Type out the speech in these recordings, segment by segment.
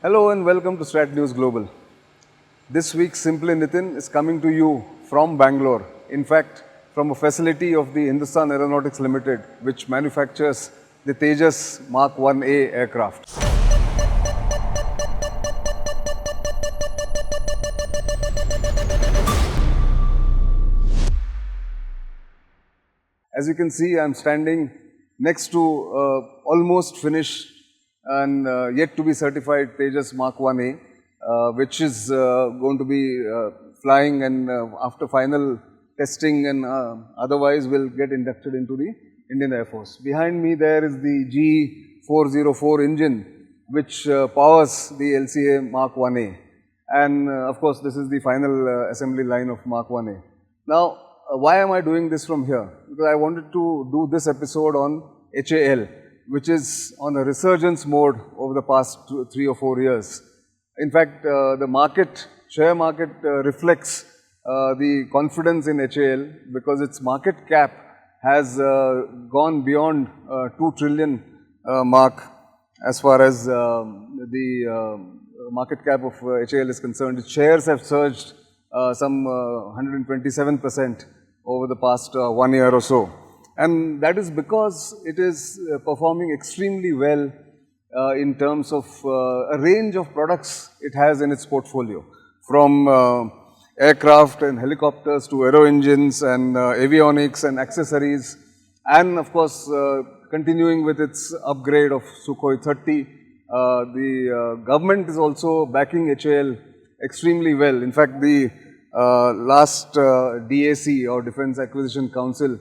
Hello and welcome to StratNewsGlobal. This week Simply Nitin is coming to you from Bangalore. In fact, from a facility of the Hindustan Aeronautics Limited, which manufactures the Tejas Mark IA aircraft. As you can see, I am standing next to almost finished and yet to be certified Tejas Mark IA, which is going to be flying and after final testing and otherwise will get inducted into the Indian Air Force. Behind me there is the G404 engine which powers the LCA Mark IA, and of course this is the final assembly line of Mark IA. Now, why am I doing this from here? Because I wanted to do this episode on HAL, which is on a resurgence mode over the past 3 or 4 years. In fact, the share market reflects the confidence in HAL because its market cap has gone beyond 2 trillion mark as far as the market cap of HAL is concerned. Its shares have surged some 127% over the past 1 year or so. And that is because it is performing extremely well in terms of a range of products it has in its portfolio, from aircraft and helicopters to aero engines and avionics and accessories, and of course continuing with its upgrade of Sukhoi 30. The government is also backing HAL extremely well. In fact, the last DAC or Defence Acquisition Council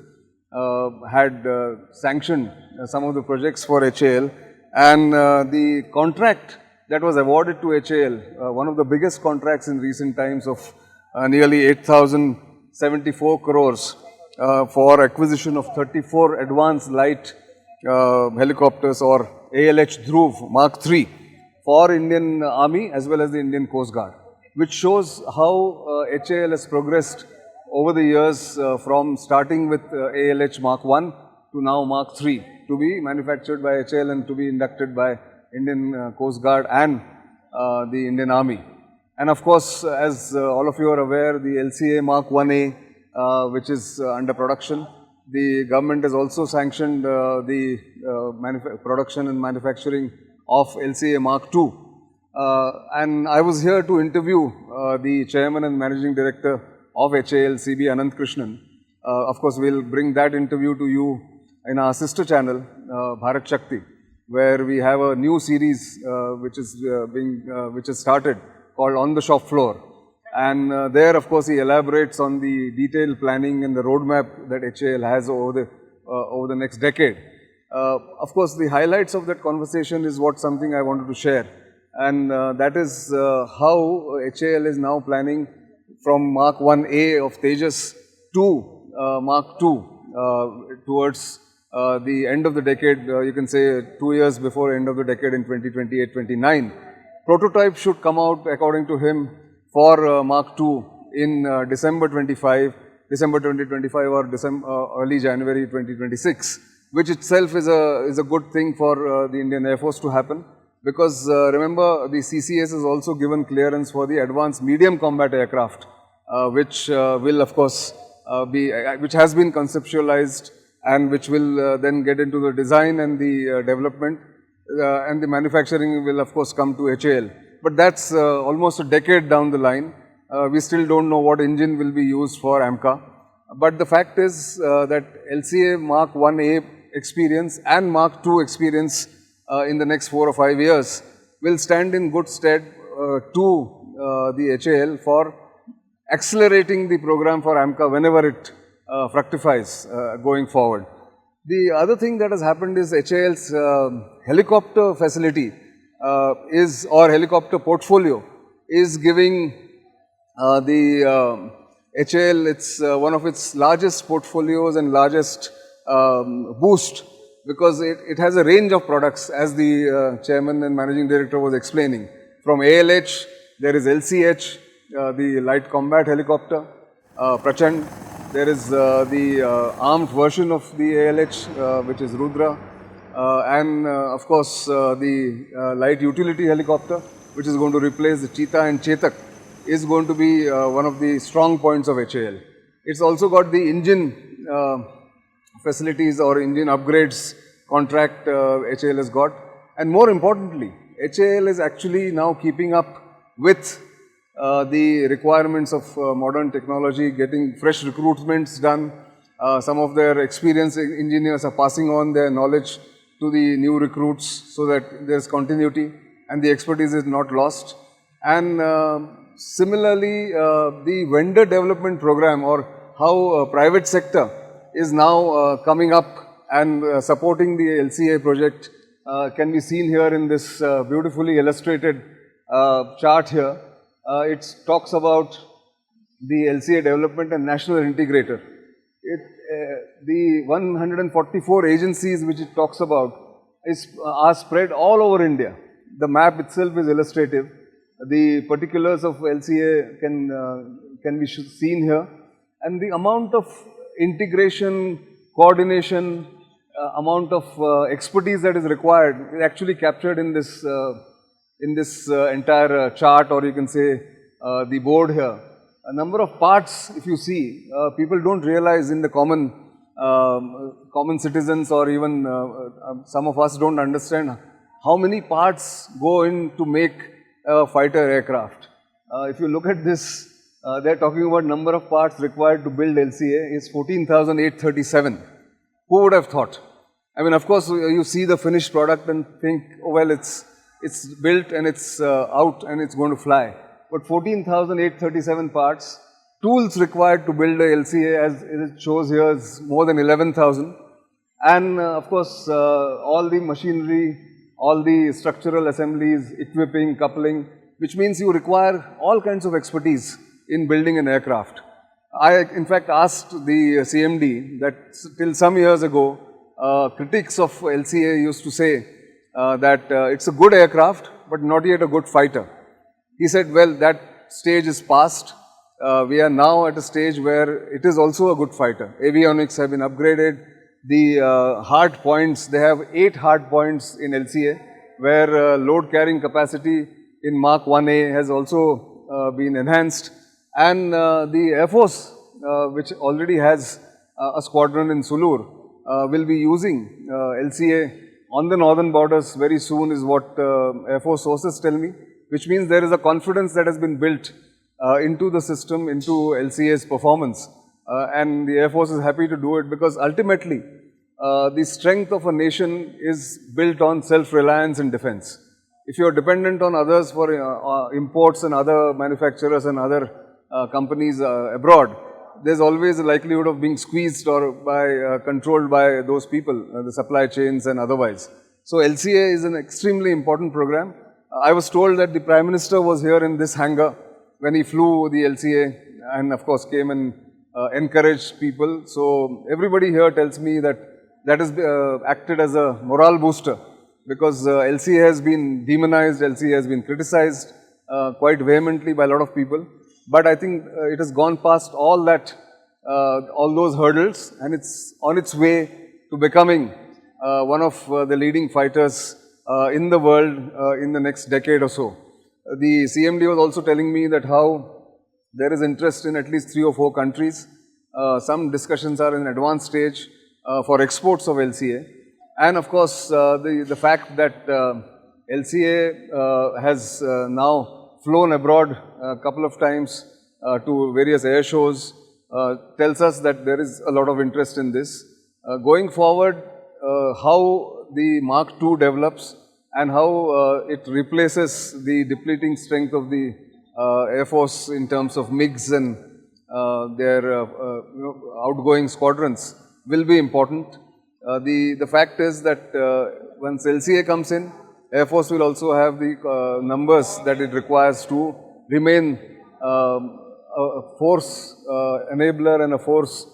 had sanctioned some of the projects for HAL, and the contract that was awarded to HAL, one of the biggest contracts in recent times of nearly 8,074 crores for acquisition of 34 advanced light helicopters or ALH Dhruv Mark III for Indian Army as well as the Indian Coast Guard, which shows how HAL has progressed over the years from starting with ALH Mark I to now Mark III, to be manufactured by HAL and to be inducted by Indian Coast Guard and the Indian Army. And of course, as all of you are aware, the LCA Mark IA, which is under production, the government has also sanctioned the production and manufacturing of LCA Mark II. And I was here to interview the Chairman and Managing Director of HAL, CB Anantkrishnan. Of course, we'll bring that interview to you in our sister channel, Bharat Shakti, where we have a new series which has started called On the Shop Floor. And there, of course, he elaborates on the detailed planning and the roadmap that HAL has over the next decade. Of course, the highlights of that conversation is something I wanted to share. And that is how HAL is now planning from Mark 1A of Tejas to Mark II towards the end of the decade, you can say 2 years before end of the decade in 2028-29. Prototype should come out, according to him, for Mark II in December 2025 or early January 2026, which itself is a good thing for the Indian Air Force to happen. Because remember, the CCS has also given clearance for the advanced medium combat aircraft, which will of course which has been conceptualized and which will then get into the design and the development, and the manufacturing will of course come to HAL. But that's almost a decade down the line. We still don't know what engine will be used for AMCA. But the fact is that LCA Mark 1A experience and Mark II experience in the next 4 or 5 years will stand in good stead to the HAL for accelerating the program for AMCA whenever it fructifies going forward. The other thing that has happened is HAL's helicopter facility or helicopter portfolio is giving the HAL one of its largest portfolios and largest boost, because it has a range of products, as the Chairman and Managing Director was explaining. From ALH, there is LCH, the light combat helicopter, Prachand. There is the armed version of the ALH, which is Rudra, and of course the light utility helicopter. which is going to replace the Cheetah and Chetak, is going to be one of the strong points of HAL. It's also got the engine facilities or engine upgrades contract HAL has got. And more importantly, HAL is actually now keeping up with the requirements of modern technology, getting fresh recruitments done. Some of their experienced engineers are passing on their knowledge to the new recruits so that there's continuity and the expertise is not lost. And similarly, the vendor development program, or how private sector is now coming up and supporting the LCA project, can be seen here in this beautifully illustrated chart here. It talks about the LCA development and national integrator. The 144 agencies which it talks about are spread all over India. The map itself is illustrative. The particulars of LCA can be seen here, and the amount of integration, coordination, amount of expertise that is required is actually captured in this entire chart, or you can say the board here. A number of parts, if you see, people don't realize in the common citizens, or even some of us don't understand how many parts go in to make a fighter aircraft. If you look at this, they're talking about number of parts required to build LCA is 14,837. Who would have thought? I mean, of course, you see the finished product and think, oh well, it's built and it's out and it's going to fly. But 14,837 parts, tools required to build a LCA, as it shows here, is more than 11,000. And of course, all the machinery, all the structural assemblies, equipping, coupling, which means you require all kinds of expertise in building an aircraft. I, in fact, asked the CMD that till some years ago, critics of LCA used to say that it's a good aircraft, but not yet a good fighter. He said, well, that stage is past. We are now at a stage where it is also a good fighter. Avionics have been upgraded. The hard points, they have 8 hard points in LCA, where load carrying capacity in Mark IA has also been enhanced. And the Air Force, which already has a squadron in Sulur, will be using LCA on the northern borders very soon, is what Air Force sources tell me, which means there is a confidence that has been built into the system, into LCA's performance. And the Air Force is happy to do it, because ultimately the strength of a nation is built on self-reliance in defense. If you are dependent on others for imports and other manufacturers and other companies abroad, there's always a likelihood of being squeezed or controlled by those people, the supply chains and otherwise. So LCA is an extremely important program. I was told that the Prime Minister was here in this hangar when he flew the LCA, and of course came and encouraged people. So everybody here tells me that that has acted as a morale booster, because LCA has been demonized, LCA has been criticized quite vehemently by a lot of people. But I think it has gone past all that, all those hurdles, and it's on its way to becoming one of the leading fighters in the world in the next decade or so. The CMD was also telling me that how there is interest in at least 3 or 4 countries. Some discussions are in advanced stage for exports of LCA. And of course, the fact that LCA has now flown abroad a couple of times to various air shows tells us that there is a lot of interest in this. Going forward, how the Mark II develops and how it replaces the depleting strength of the Air Force in terms of MiGs and their outgoing squadrons will be important. The fact is that once LCA comes in, Air Force will also have the numbers that it requires to remain a force enabler and a force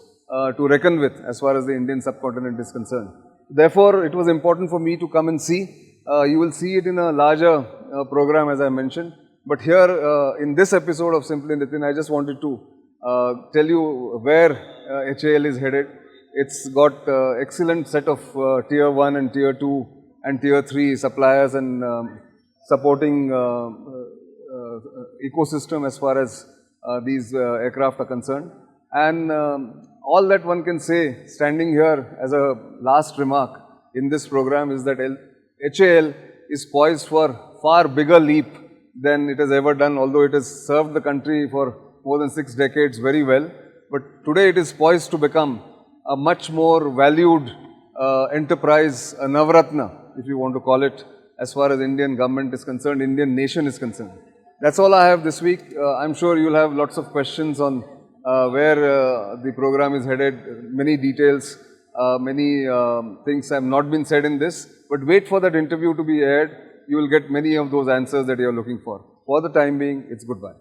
to reckon with as far as the Indian subcontinent is concerned. Therefore, it was important for me to come and see. You will see it in a larger program, as I mentioned. But here, in this episode of Simply Nitin, I just wanted to tell you where HAL is headed. It's got excellent set of Tier 1 and Tier 2 and Tier 3 suppliers and supporting ecosystem as far as these aircraft are concerned. And all that one can say, standing here as a last remark in this program, is that HAL is poised for far bigger leap than it has ever done, although it has served the country for more than 6 decades very well. But today it is poised to become a much more valued enterprise, a Navratna, if you want to call it, as far as Indian government is concerned, Indian nation is concerned. That's all I have this week. I'm sure you'll have lots of questions on where the program is headed, many details, many things have not been said in this, but wait for that interview to be aired. You will get many of those answers that you are looking for. For the time being, it's goodbye.